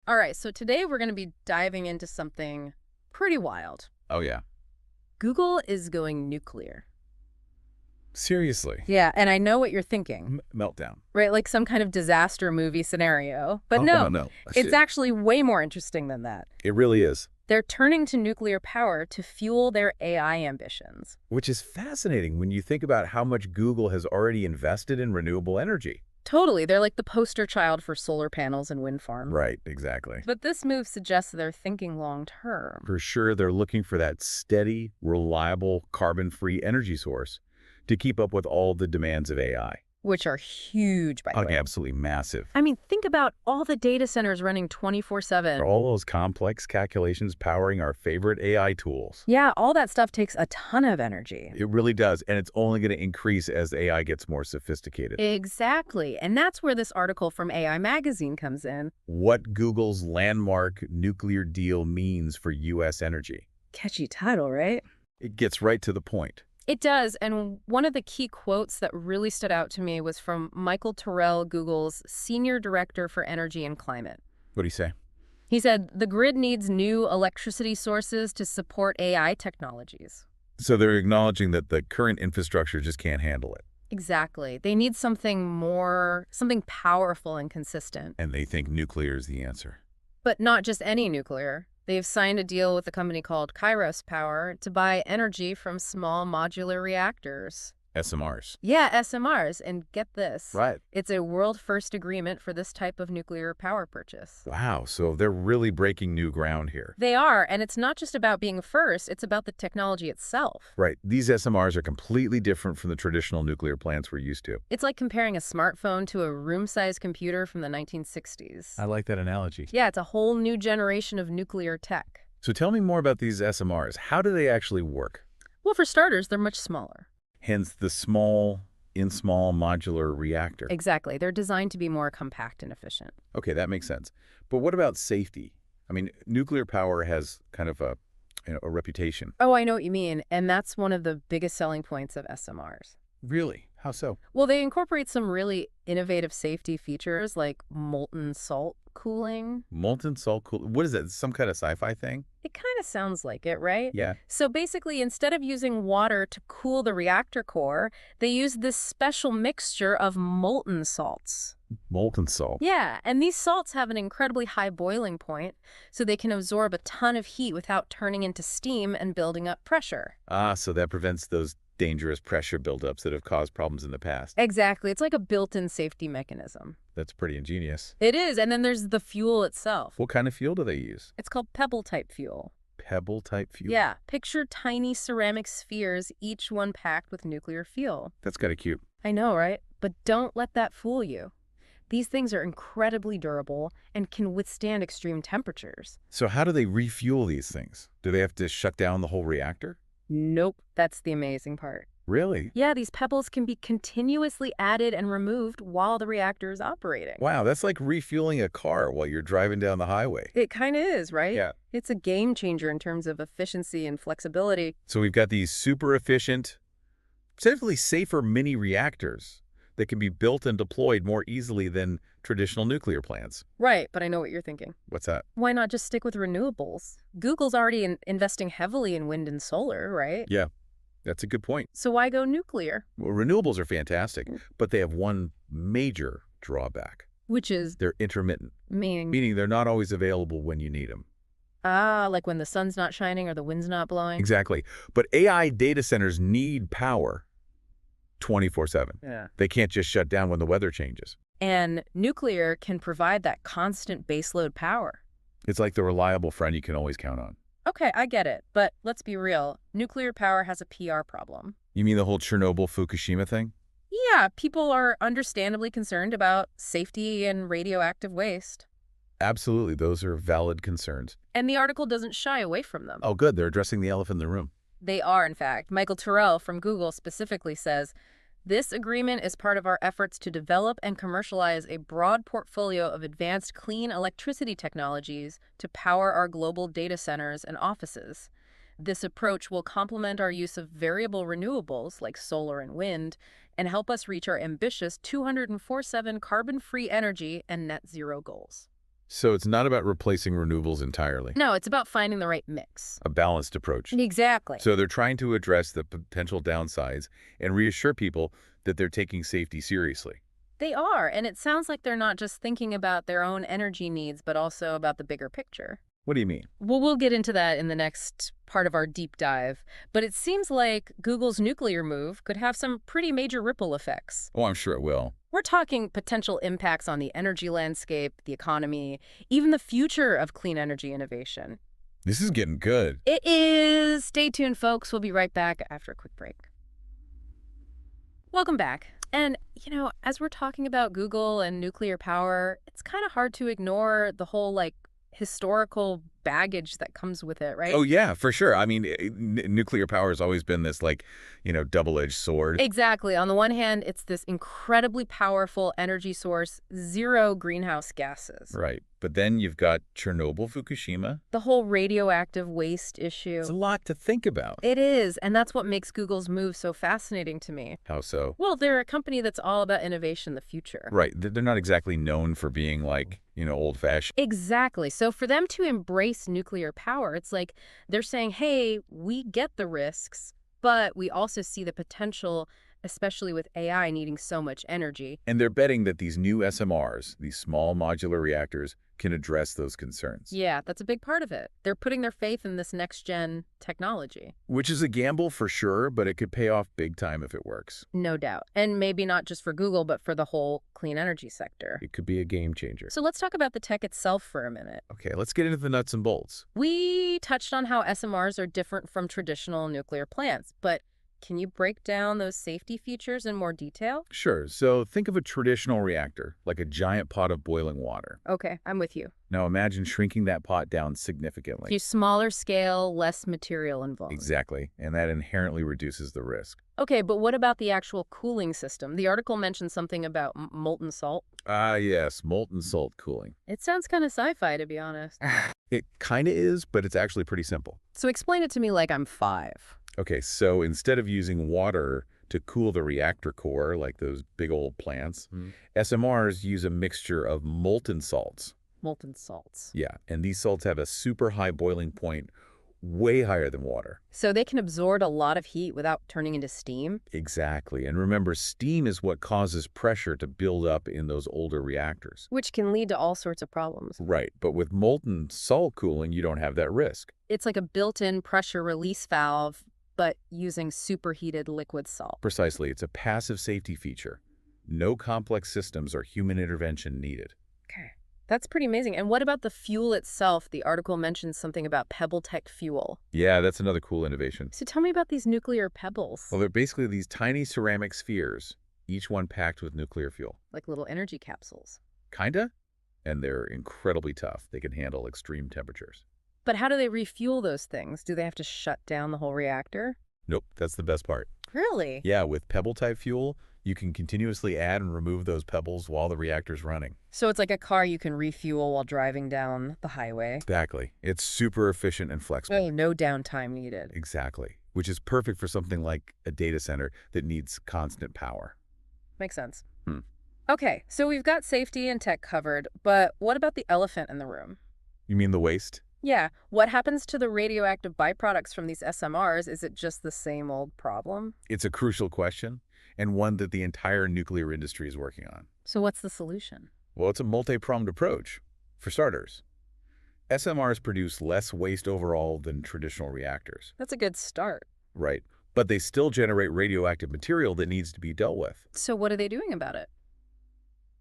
All right, so today we're going to be diving into something pretty wild. Oh, yeah. Google is going nuclear. Seriously. Yeah, and I know what you're thinking, Meltdown. right? Like some kind of disaster movie scenario. But Oh, no, no. it's Shit. actually way more interesting than that. It really is. They're turning to nuclear power to fuel their AI ambitions. Which is fascinating when you think about how much Google has already invested in renewable energy. Totally, they're like the poster child for solar panels and wind farms. Right, exactly. But this move suggests they're thinking long term. For sure, they're looking for that steady, reliable, carbon-free energy source to keep up with all the demands of AI. Which are huge, by the way. Absolutely massive. I mean, think about all the data centers running 24/7. All those complex calculations powering our favorite AI tools. Yeah, all that stuff takes a ton of energy. It really does, and it's only going to increase as AI gets more sophisticated. Exactly. And that's where this article from AI Magazine comes in. What Google's landmark nuclear deal means for U.S. energy. Catchy title, right? It gets right to the point. It does, and one of the key quotes that really stood out to me was from Michael Terrell, Google's Senior Director for Energy and Climate. What do you say? He said, the grid needs new electricity sources to support AI technologies. So they're acknowledging that the current infrastructure just can't handle it. Exactly. They need something more, something powerful and consistent. And they think nuclear is the answer. But not just any nuclear. They've signed a deal with a company called Kairos Power to buy energy from small modular reactors. SMRs. Yeah, SMRs. And get this. Right. It's a world-first agreement for this type of nuclear power purchase. Wow, so they're really breaking new ground here. They are, and it's not just about being first, it's about the technology itself. Right. These SMRs are completely different from the traditional nuclear plants we're used to. It's like comparing a smartphone to a room-sized computer from the 1960s. I like that analogy. Yeah, it's a whole new generation of nuclear tech. So tell me more about these SMRs. How do they actually work? Well, for starters, they're much smaller. Hence the small modular reactor. Exactly. They're designed to be more compact and efficient. Okay, that makes sense. But what about safety? I mean, nuclear power has kind of a reputation. Oh, I know what you mean. And that's one of the biggest selling points of SMRs. Really? How so? Well, they incorporate some really innovative safety features like molten salt cooling. Molten salt cool. What is that? Some kind of sci-fi thing? It kind of sounds like it, right? Yeah. So basically, instead of using water to cool the reactor core, they use this special mixture of molten salts. Molten salt. Yeah, and these salts have an incredibly high boiling point, so they can absorb a ton of heat without turning into steam and building up pressure. Ah, so that prevents those dangerous pressure buildups that have caused problems in the past. Exactly. It's like a built-in safety mechanism. That's pretty ingenious. It is, and then there's the fuel itself. What kind of fuel do they use? It's called pebble-type fuel. Pebble-type fuel? Yeah, picture tiny ceramic spheres, each one packed with nuclear fuel. That's kind of cute. I know, right? But don't let that fool you. These things are incredibly durable and can withstand extreme temperatures. So how do they refuel these things? Do they have to shut down the whole reactor? Nope, that's the amazing part. Really? Yeah, these pebbles can be continuously added and removed while the reactor is operating. Wow, that's like refueling a car while you're driving down the highway. It kind of is, right? Yeah. It's a game changer in terms of efficiency and flexibility. So we've got these super efficient, definitely safer mini reactors that can be built and deployed more easily than traditional nuclear plants. Right, but I know what you're thinking. What's that? Why not just stick with renewables? Google's already investing heavily in wind and solar, right? Yeah, that's a good point. So why go nuclear? Well, renewables are fantastic, but they have one major drawback. Which is? They're intermittent, Meaning? meaning they're not always available when you need them. Ah, like when the sun's not shining or the wind's not blowing? Exactly. But AI data centers need power 24/7. Yeah. They can't just shut down when the weather changes. And nuclear can provide that constant baseload power. It's like the reliable friend you can always count on. Okay, I get it. But let's be real. Nuclear power has a PR problem. You mean the whole Chernobyl-Fukushima thing? Yeah, people are understandably concerned about safety and radioactive waste. Absolutely. Those are valid concerns. And the article doesn't shy away from them. Oh, good. They're addressing the elephant in the room. They are, in fact. Michael Terrell from Google specifically says, this agreement is part of our efforts to develop and commercialize a broad portfolio of advanced clean electricity technologies to power our global data centers and offices. This approach will complement our use of variable renewables like solar and wind and help us reach our ambitious 24/7 carbon-free energy and net zero goals. So it's not about replacing renewables entirely. No, it's about finding the right mix. A balanced approach. Exactly. So they're trying to address the potential downsides and reassure people that they're taking safety seriously. They are, and it sounds like they're not just thinking about their own energy needs, but also about the bigger picture. What do you mean? Well, we'll get into that in the next part of our deep dive, but it seems like Google's nuclear move could have some pretty major ripple effects. Oh, I'm sure it will. We're talking potential impacts on the energy landscape, the economy, even the future of clean energy innovation. This is getting good. It is. Stay tuned, folks. We'll be right back after a quick break. Welcome back. And, as we're talking about Google and nuclear power, it's kind of hard to ignore the whole, historical baggage that comes with it, right? Oh, yeah, for sure. I mean, nuclear power has always been this, double-edged sword. Exactly. On the one hand, it's this incredibly powerful energy source, zero greenhouse gases. Right. But then you've got Chernobyl, Fukushima. The whole radioactive waste issue. It's a lot to think about. It is, and that's what makes Google's move so fascinating to me. How so? Well, they're a company that's all about innovation in the future. Right. They're not exactly known for being, old-fashioned. Exactly. So for them to embrace nuclear power, it's like they're saying, hey, we get the risks, but we also see the potential, especially with AI needing so much energy. And they're betting that these new SMRs, these small modular reactors, can address those concerns. Yeah, that's a big part of it. They're putting their faith in this next-gen technology. Which is a gamble for sure, but it could pay off big time if it works. No doubt. And maybe not just for Google, but for the whole clean energy sector. It could be a game changer. So let's talk about the tech itself for a minute. Okay, let's get into the nuts and bolts. We touched on how SMRs are different from traditional nuclear plants, but can you break down those safety features in more detail? Sure. So think of a traditional reactor, like a giant pot of boiling water. Okay, I'm with you. Now imagine shrinking that pot down significantly. You smaller scale, less material involved. Exactly. And that inherently reduces the risk. Okay, but what about the actual cooling system? The article mentioned something about molten salt. Ah, yes, molten salt cooling. It sounds kind of sci-fi, to be honest. It kind of is, but it's actually pretty simple. So explain it to me like I'm 5. Okay, so instead of using water to cool the reactor core, like those big old plants, SMRs use a mixture of molten salts. Molten salts. Yeah, and these salts have a super high boiling point, way higher than water. So they can absorb a lot of heat without turning into steam? Exactly. And remember, steam is what causes pressure to build up in those older reactors. Which can lead to all sorts of problems. Right, but with molten salt cooling, you don't have that risk. It's like a built-in pressure release valve, but using superheated liquid salt. Precisely. It's a passive safety feature. No complex systems or human intervention needed. Okay. That's pretty amazing. And what about the fuel itself? The article mentions something about pebble-type fuel. Yeah, that's another cool innovation. So tell me about these nuclear pebbles. Well, they're basically these tiny ceramic spheres, each one packed with nuclear fuel. Like little energy capsules. Kinda? And they're incredibly tough. They can handle extreme temperatures. But how do they refuel those things? Do they have to shut down the whole reactor? Nope, that's the best part. Really? Yeah, with pebble-type fuel, you can continuously add and remove those pebbles while the reactor's running. So it's like a car you can refuel while driving down the highway. Exactly. It's super efficient and flexible. Oh, no downtime needed. Exactly. Which is perfect for something like a data center that needs constant power. Makes sense. Hmm. Okay, so we've got safety and tech covered, but what about the elephant in the room? You mean the waste? Yeah, what happens to the radioactive byproducts from these SMRs? Is it just the same old problem? It's a crucial question, and one that the entire nuclear industry is working on. So what's the solution? Well, it's a multi-pronged approach. For starters, SMRs produce less waste overall than traditional reactors. That's a good start. Right. But they still generate radioactive material that needs to be dealt with. So what are they doing about it?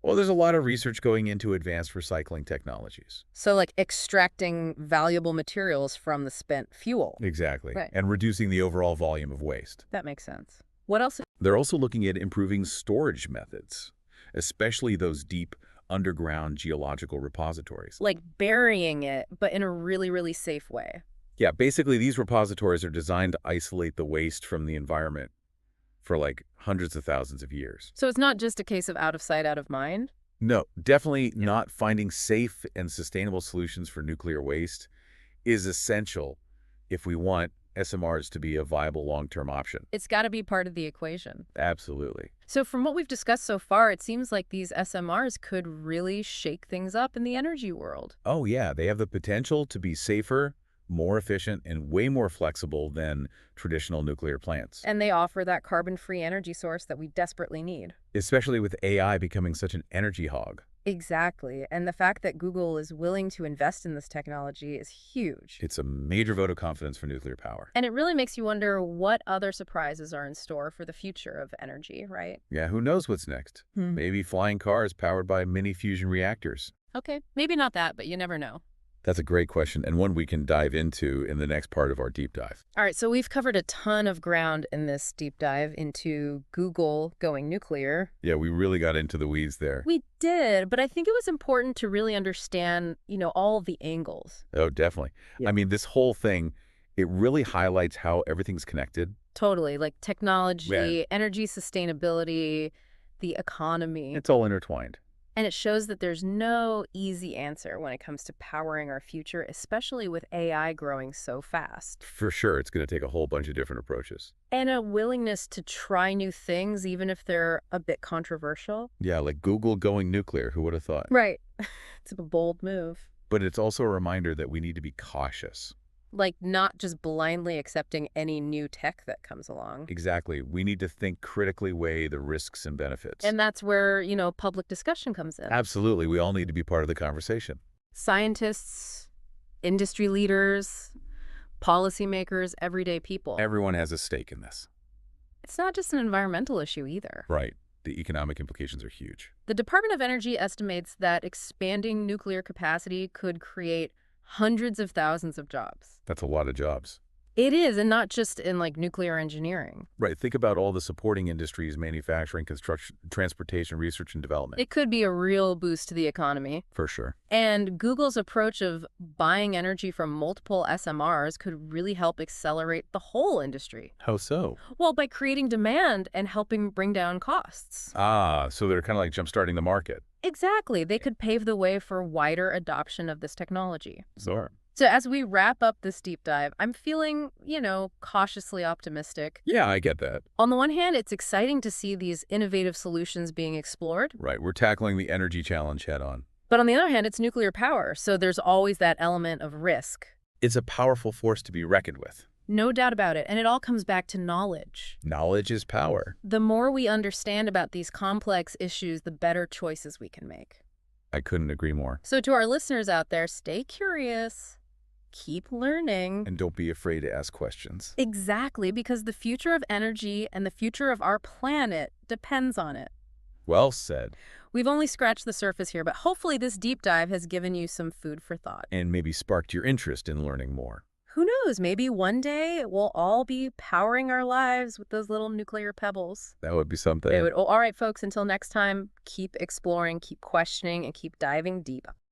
Well, there's a lot of research going into advanced recycling technologies. So like extracting valuable materials from the spent fuel. Exactly. Right. And reducing the overall volume of waste. That makes sense. What else? They're also looking at improving storage methods, especially those deep underground geological repositories. Like burying it, but in a really, really safe way. Yeah, basically these repositories are designed to isolate the waste from the environment for like hundreds of thousands of years. So it's not just a case of out of sight, out of mind? No, definitely not. Finding safe and sustainable solutions for nuclear waste is essential if we want SMRs to be a viable long-term option. It's got to be part of the equation. Absolutely. So from what we've discussed so far, it seems like these SMRs could really shake things up in the energy world. Oh, yeah, they have the potential to be safer, more efficient, and way more flexible than traditional nuclear plants. And they offer that carbon-free energy source that we desperately need. Especially with AI becoming such an energy hog. Exactly. And the fact that Google is willing to invest in this technology is huge. It's a major vote of confidence for nuclear power. And it really makes you wonder what other surprises are in store for the future of energy, right? Yeah, who knows what's next? Maybe flying cars powered by mini fusion reactors. Okay, maybe not that, but you never know. That's a great question, and one we can dive into in the next part of our deep dive. All right, so we've covered a ton of ground in this deep dive into Google going nuclear. Yeah, we really got into the weeds there. We did, but I think it was important to really understand, all of the angles. Oh, definitely. Yeah. I mean, this whole thing, it really highlights how everything's connected. Totally, like technology, Yeah. energy sustainability, the economy. It's all intertwined. And it shows that there's no easy answer when it comes to powering our future, especially with AI growing so fast. For sure, it's going to take a whole bunch of different approaches. And a willingness to try new things, even if they're a bit controversial. Yeah, like Google going nuclear, who would have thought? Right. It's a bold move. But it's also a reminder that we need to be cautious. Like not just blindly accepting any new tech that comes along. Exactly. We need to think critically, weigh the risks and benefits. And that's where, public discussion comes in. Absolutely. We all need to be part of the conversation. Scientists, industry leaders, policymakers, everyday people. Everyone has a stake in this. It's not just an environmental issue either. Right. The economic implications are huge. The Department of Energy estimates that expanding nuclear capacity could create hundreds of thousands of jobs. That's a lot of jobs. It is, and not just in nuclear engineering. Right. Think about all the supporting industries, manufacturing, construction, transportation, research, and development. It could be a real boost to the economy. For sure. And Google's approach of buying energy from multiple SMRs could really help accelerate the whole industry. How so? Well, by creating demand and helping bring down costs. Ah, so they're kind of like jumpstarting the market. Exactly. They could pave the way for wider adoption of this technology. Sure. So as we wrap up this deep dive, I'm feeling, cautiously optimistic. Yeah, I get that. On the one hand, it's exciting to see these innovative solutions being explored. Right. We're tackling the energy challenge head on. But on the other hand, it's nuclear power, so there's always that element of risk. It's a powerful force to be reckoned with. No doubt about it. And it all comes back to knowledge. Knowledge is power. The more we understand about these complex issues, the better choices we can make. I couldn't agree more. So to our listeners out there, stay curious. Keep learning. And don't be afraid to ask questions. Exactly, because the future of energy and the future of our planet depends on it. Well said. We've only scratched the surface here, but hopefully this deep dive has given you some food for thought. And maybe sparked your interest in learning more. Who knows, maybe one day we'll all be powering our lives with those little nuclear pebbles. That would be something. All right, folks, until next time, keep exploring, keep questioning, and keep diving deep.